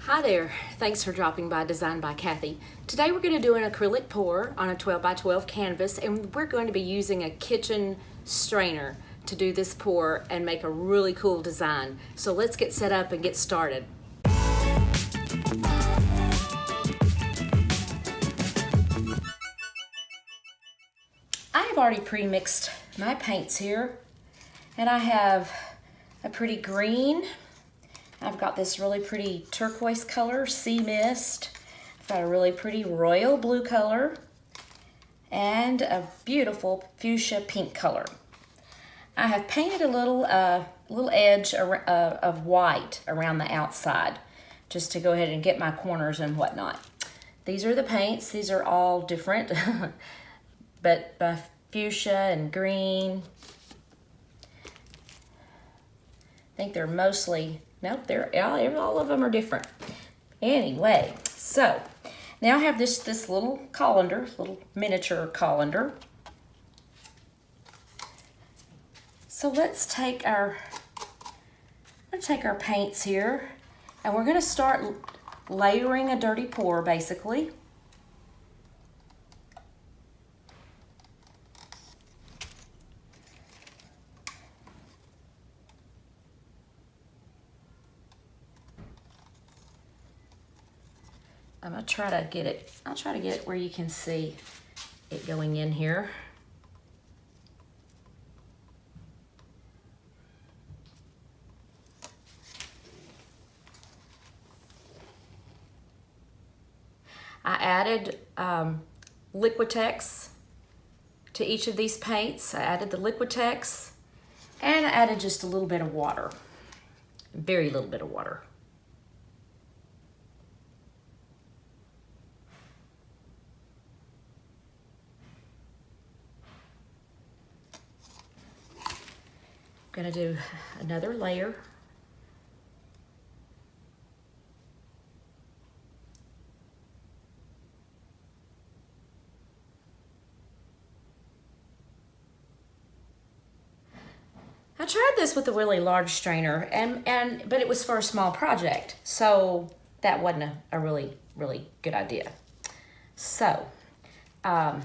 Hi there, thanks for dropping by Design by Kathy. Today we're going to do an acrylic pour on a 12 by 12 canvas, and we're going to be using a kitchen strainer to do this pour and make a really cool design. So let's get set up and get started. I have already pre-mixed my paints here, and I have a pretty green. I've got this really pretty turquoise color, sea mist. I've got a really pretty royal blue color and a beautiful fuchsia pink color. I have painted a little edge of white around the outside just to go ahead and get my corners and whatnot. These are the paints. These are all different, but fuchsia and green. I think they're mostly, nope, all of them are different. Anyway, so now I have this little colander, little miniature colander. So let's take our paints here, and we're gonna start layering a dirty pour, basically. I'm gonna try to get it, I'll try to get it where you can see it going in here. I added Liquitex to each of these paints. I added the Liquitex, and I added just a little bit of water, very little bit of water. I'm gonna do another layer. I tried this with a really large strainer, but it was for a small project, so that wasn't a really good idea. So, for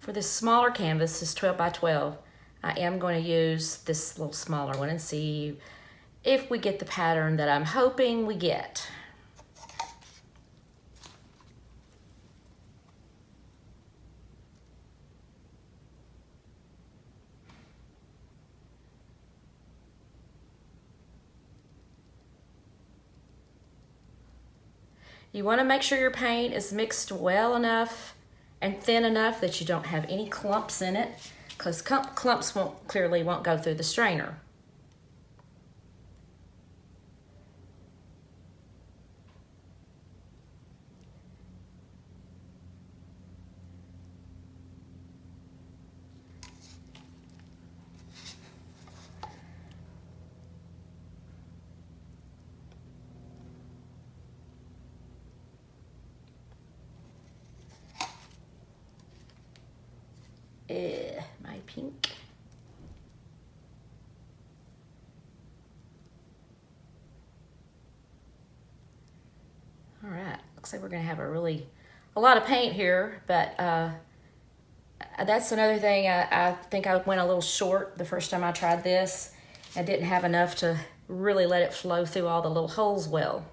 this smaller canvas, this 12 by 12, I am going to use this little smaller one and see if we get the pattern that I'm hoping we get. You want to make sure your paint is mixed well enough and thin enough that you don't have any clumps in it, because clumps clearly won't go through the strainer. My pink. All right, looks like we're gonna have a lot of paint here, but that's another thing. I think I went a little short the first time I tried this. I didn't have enough to really let it flow through all the little holes well.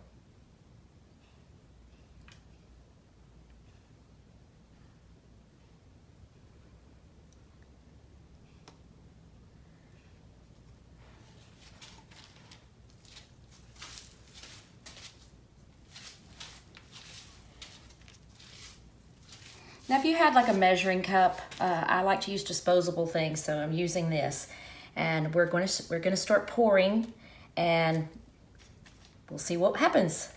Now, if you had like a measuring cup, I like to use disposable things, so I'm using this. And we're going to start pouring, and we'll see what happens.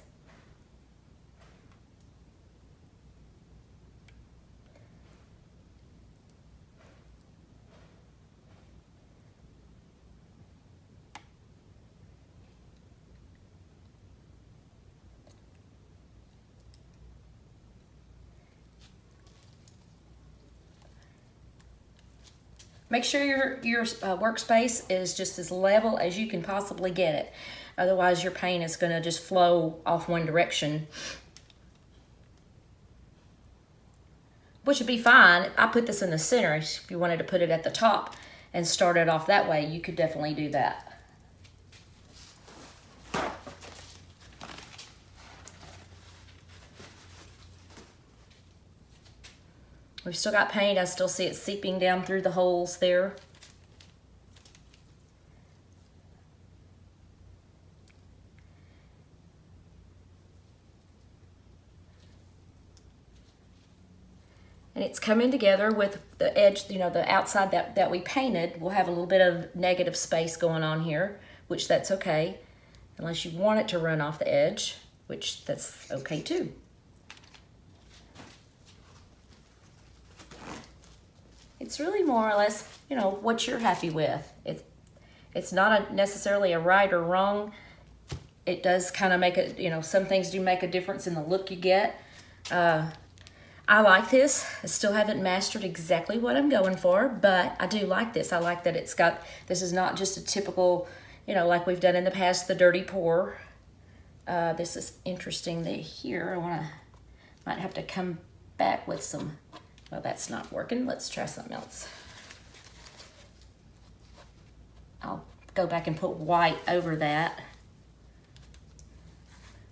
Make sure your workspace is just as level as you can possibly get it. Otherwise, your paint is going to just flow off one direction, which would be fine. I put this in the center. If you wanted to put it at the top and start it off that way, you could definitely do that. We've still got paint. I still see it seeping down through the holes there. And it's coming together with the edge, you know, the outside that we painted. We'll have a little bit of negative space going on here, which that's okay. Unless you want it to run off the edge, which that's okay too. It's really more or less, you know, what you're happy with. It's not necessarily a right or wrong. It does kind of make it, you know, some things do make a difference in the look you get. I like this. I still haven't mastered exactly what I'm going for, but I do like this. I like that it's got, this is not just a typical, you know, like we've done in the past, the dirty pour. This is interesting here. Might have to come back with some, well, that's not working. Let's try something else. I'll go back and put white over that.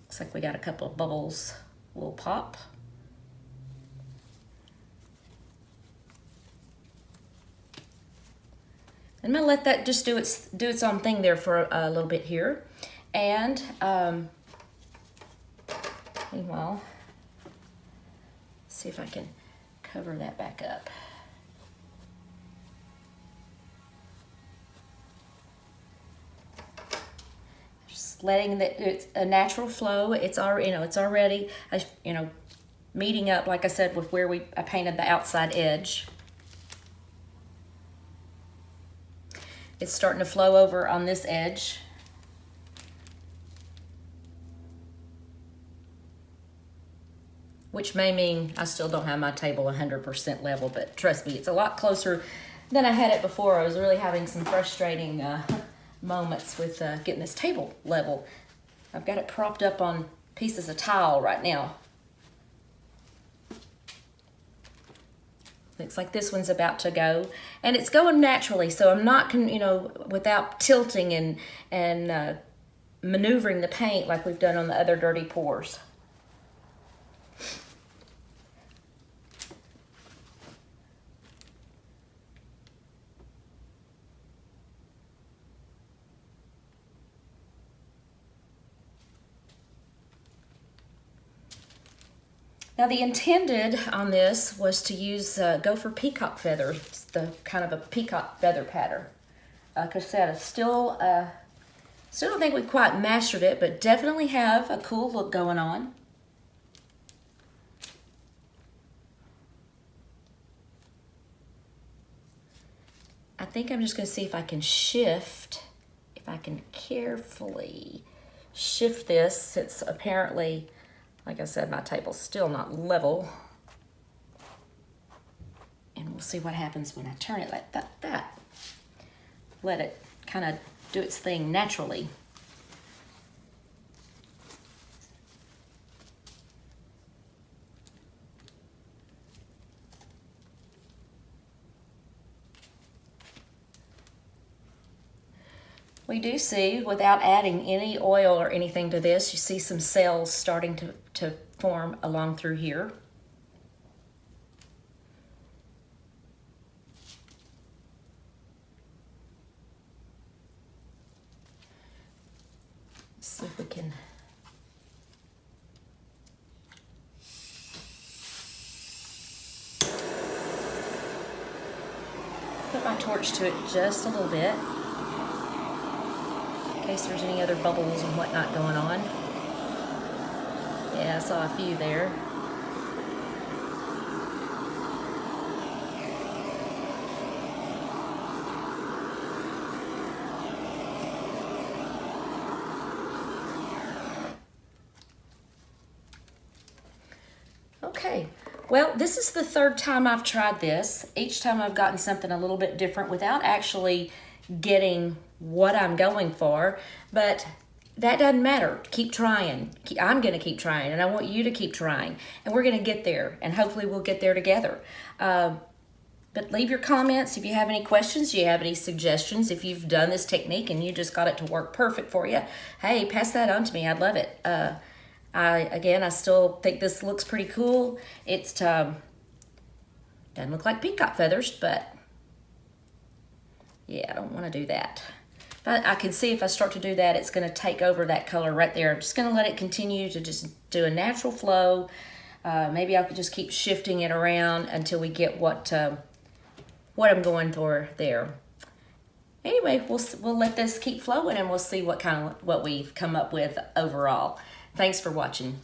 Looks like we got a couple of bubbles. We'll pop. I'm gonna let that just do its own thing there for a little bit here. And meanwhile, see if I can cover that back up. Just letting it's a natural flow. It's already, it's already, meeting up, like I said, with where I painted the outside edge. It's starting to flow over on this edge. Which may mean I still don't have my table 100% level, but trust me, it's a lot closer than I had it before. I was really having some frustrating moments with getting this table level. I've got it propped up on pieces of tile right now. Looks like this one's about to go, and it's going naturally, so I'm not, without tilting and maneuvering the paint like we've done on the other dirty pours. Now the intended on this was to use, go for peacock feathers, the kind of a peacock feather pattern. Like I said, I still don't think we quite mastered it, but definitely have a cool look going on. I think I'm just gonna see if I can carefully shift this, since apparently, like I said, my table's still not level. And we'll see what happens when I turn it like that. Let it kind of do its thing naturally. We do see, without adding any oil or anything to this, you see some cells starting to form along through here. Let's see if we can. Put my torch to it just a little bit, in case there's any other bubbles and whatnot going on. Yeah, I saw a few there. Okay, Well, this is the third time I've tried this. Each time I've gotten something a little bit different without actually getting what I'm going for, but that doesn't matter. Keep trying. I'm going to keep trying, and I want you to keep trying, and we're going to get there, and hopefully we'll get there together. But leave your comments if you have any questions, you have any suggestions. If you've done this technique and you just got it to work perfect for you, hey, pass that on to me. I'd love it. I still think this looks pretty cool. It's doesn't look like peacock feathers, but yeah, I don't want to do that. But I can see if I start to do that, it's going to take over that color right there. I'm just going to let it continue to just do a natural flow. Maybe I could just keep shifting it around until we get what I'm going for there. Anyway, we'll let this keep flowing, and we'll see what we've come up with overall. Thanks for watching.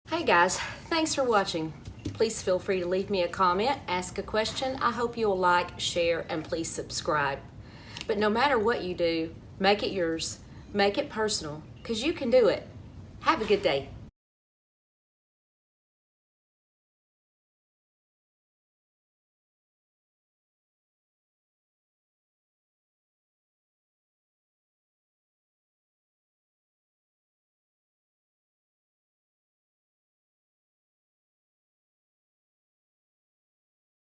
Hey guys, thanks for watching. Please feel free to leave me a comment, ask a question. I hope you'll like, share, and please subscribe. But no matter what you do, make it yours, make it personal, because you can do it. Have a good day.